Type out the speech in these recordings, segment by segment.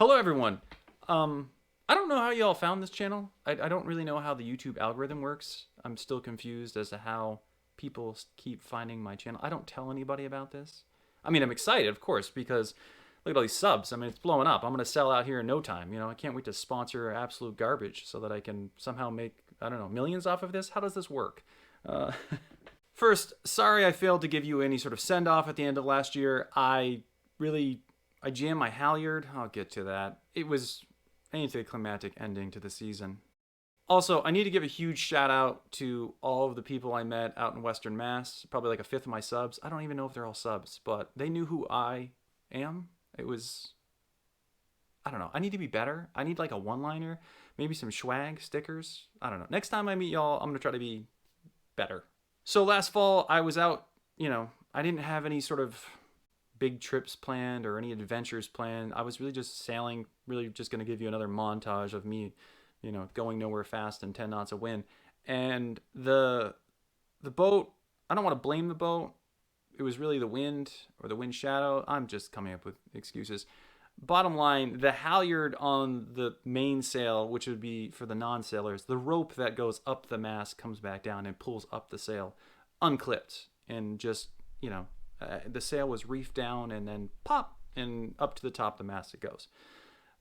Hello, everyone. I don't know how y'all found this channel. I don't really know how the YouTube algorithm works. I'm still confused as to how people keep finding my channel. I don't tell anybody about this. I mean, I'm excited, of course, because look at all these subs. I mean, it's blowing up. I'm going to sell out here in no time. You know, I can't wait to sponsor absolute garbage so that I can somehow make, I don't know, millions off of this. How does this work? Uh, First, sorry I failed to give you any sort of send-off at the end of last year. I jammed my halyard. I'll get to that. It was anticlimactic ending to the season. Also, I need to give a huge shout out to all of the people I met out in Western Mass. Probably like a fifth of my subs. I don't even know if they're all subs, but they knew who I am. It was, I don't know. I need to be better. I need like a one-liner, maybe some swag stickers. I don't know. Next time I meet y'all, I'm going to try to be better. So last fall, I was out, I didn't have any sort of big trips planned or any adventures planned. I was really just sailing, really just going to give you another montage of me, going nowhere fast and 10 knots of wind. And the boat, I don't want to blame the boat. It was really the wind or the wind shadow. I'm just coming up with excuses. Bottom line, the halyard on the mainsail, which would be for the non-sailors, the rope that goes up the mast comes back down and pulls up the sail, unclipped, and just, the sail was reefed down and then pop, and up to the top of the mast it goes.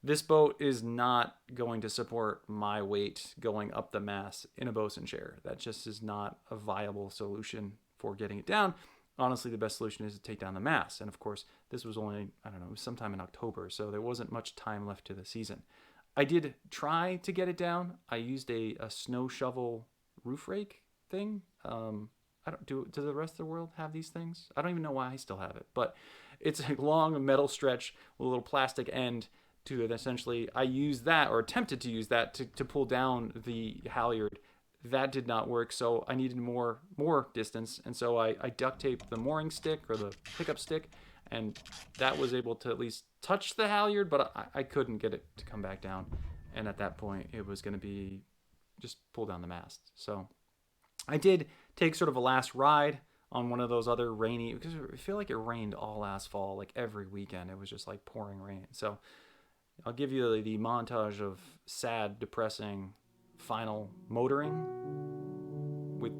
This boat is not going to support my weight going up the mast in a bosun chair. That just is not a viable solution for getting it down. Honestly, the best solution is to take down the mast. And of course, this was only, I don't know, sometime in October, so there wasn't much time left to the season. I did try to get it down. I used a snow shovel roof rake thing. I don't do the rest of the world have these things? I don't even know why I still have it, but it's a long metal stretch with a little plastic end to it. Essentially, I used that, or attempted to use that, to pull down the halyard. That did not work, so I needed more distance, and so I duct taped the mooring stick or the pickup stick, and that was able to at least touch the halyard, but I couldn't get it to come back down. And at that point, it was going to be just pull down the mast. So I did take sort of a last ride on one of those other rainy, because I feel like it rained all last fall, like every weekend. It was just like pouring rain. So I'll give you the montage of sad, depressing final motoring with,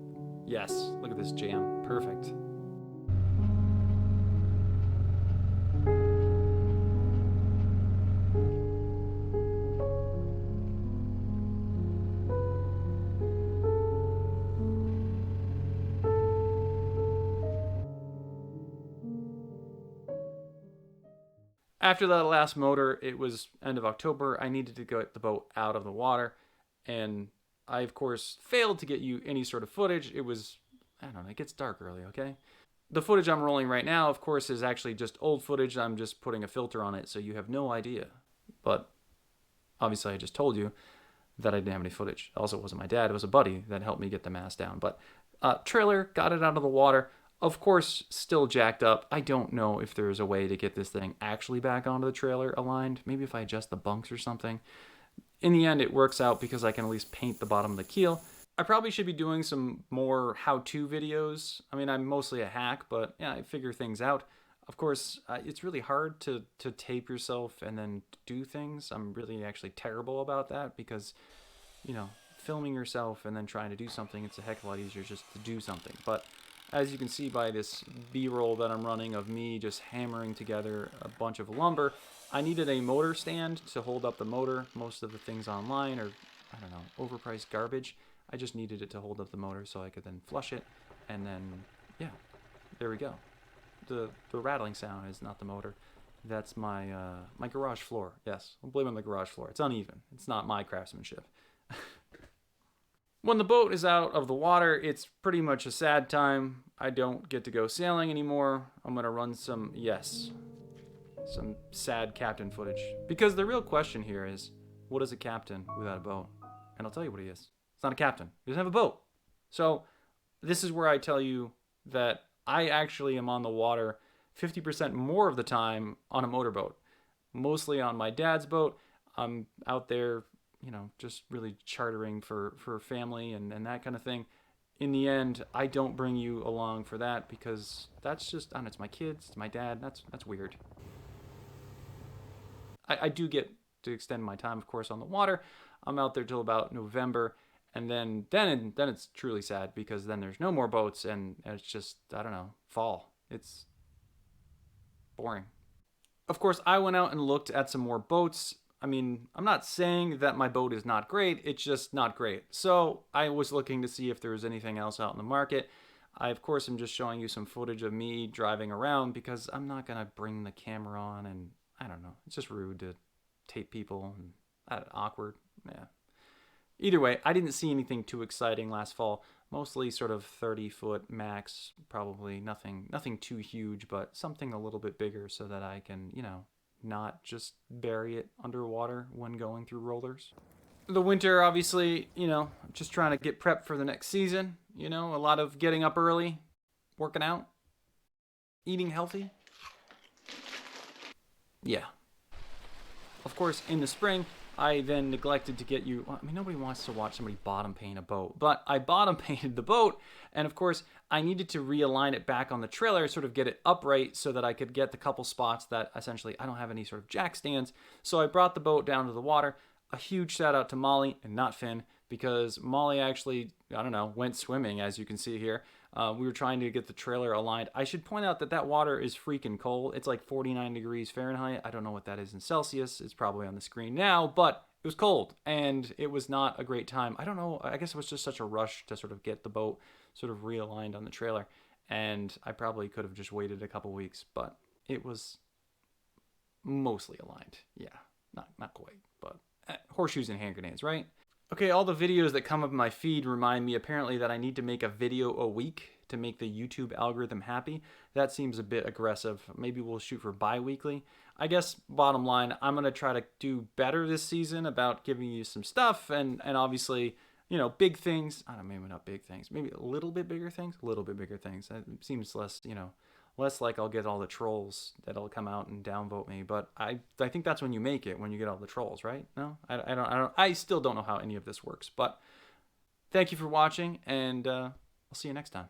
yes, look at this jam. Perfect. After that last motor, it was end of October. I needed to get the boat out of the water, and I, of course, failed to get you any sort of footage. It was, I don't know, it gets dark early, okay? The footage I'm rolling right now, of course, is actually just old footage. I'm just putting a filter on it, so you have no idea. But obviously, I just told you that I didn't have any footage. Also, it wasn't my dad. It was a buddy that helped me get the mast down. But trailer, got it out of the water. Of course, still jacked up. I don't know if there's a way to get this thing actually back onto the trailer aligned. Maybe if I adjust the bunks or something. In the end, it works out because I can at least paint the bottom of the keel. I probably should be doing some more how-to videos. I mean, I'm mostly a hack, but yeah, I figure things out. Of course, it's really hard to tape yourself and then do things. I'm really actually terrible about that because, filming yourself and then trying to do something, it's a heck of a lot easier just to do something. But as you can see by this B-roll that I'm running of me just hammering together a bunch of lumber, I needed a motor stand to hold up the motor. Most of the things online are, I don't know, overpriced garbage. I just needed it to hold up the motor so I could then flush it, and then, yeah, there we go. The rattling sound is not the motor. That's my my garage floor. Yes, I'm blaming the garage floor. It's uneven. It's not my craftsmanship. When the boat is out of the water, it's pretty much a sad time. I don't get to go sailing anymore. I'm going to run some sad captain footage. Because the real question here is, what is a captain without a boat? And I'll tell you what he is. It's not a captain. He doesn't have a boat. So this is where I tell you that I actually am on the water 50% more of the time on a motorboat. Mostly on my dad's boat. I'm out there, just really chartering for family and that kind of thing. In the end, I don't bring you along for that because that's just, I don't know, it's my kids, it's my dad, that's weird. I do get to extend my time, of course, on the water. I'm out there till about November, and then it's truly sad because then there's no more boats, and it's just, I don't know, fall. It's boring. Of course, I went out and looked at some more boats. I mean, I'm not saying that my boat is not great, it's just not great. So I was looking to see if there was anything else out in the market. I, of course, am just showing you some footage of me driving around because I'm not going to bring the camera on, and I don't know. It's just rude to tape people and awkward. Yeah. Either way, I didn't see anything too exciting last fall. Mostly sort of 30-foot max, probably nothing too huge, but something a little bit bigger so that I can, not just bury it underwater when going through rollers. The winter, obviously, just trying to get prepped for the next season. A lot of getting up early, working out, eating healthy. Yeah. Of course, in the spring, I then neglected to get you. I mean, nobody wants to watch somebody bottom paint a boat, but I bottom painted the boat, and of course, I needed to realign it back on the trailer, sort of get it upright so that I could get the couple spots that essentially I don't have any sort of jack stands. So I brought the boat down to the water. A huge shout out to Molly and not Finn, because Molly actually, I don't know, went swimming, as you can see here. We were trying to get the trailer aligned. I should point out that that water is freaking cold. It's like 49 degrees Fahrenheit. I don't know what that is in Celsius. It's probably on the screen now, but it was cold and it was not a great time. I don't know. I guess it was just such a rush to sort of get the boat sort of realigned on the trailer. And I probably could have just waited a couple weeks, but it was mostly aligned. Yeah, not quite, but horseshoes and hand grenades, right? Okay, all the videos that come up in my feed remind me apparently that I need to make a video a week to make the YouTube algorithm happy. That seems a bit aggressive. Maybe we'll shoot for bi-weekly. I guess bottom line, I'm going to try to do better this season about giving you some stuff and obviously, big things. I don't know, maybe not big things. Maybe a little bit bigger things. A little bit bigger things. It seems less, less like I'll get all the trolls that'll come out and downvote me. But I think that's when you make it, when you get all the trolls, right? No, I still don't know how any of this works. But thank you for watching, and I'll see you next time.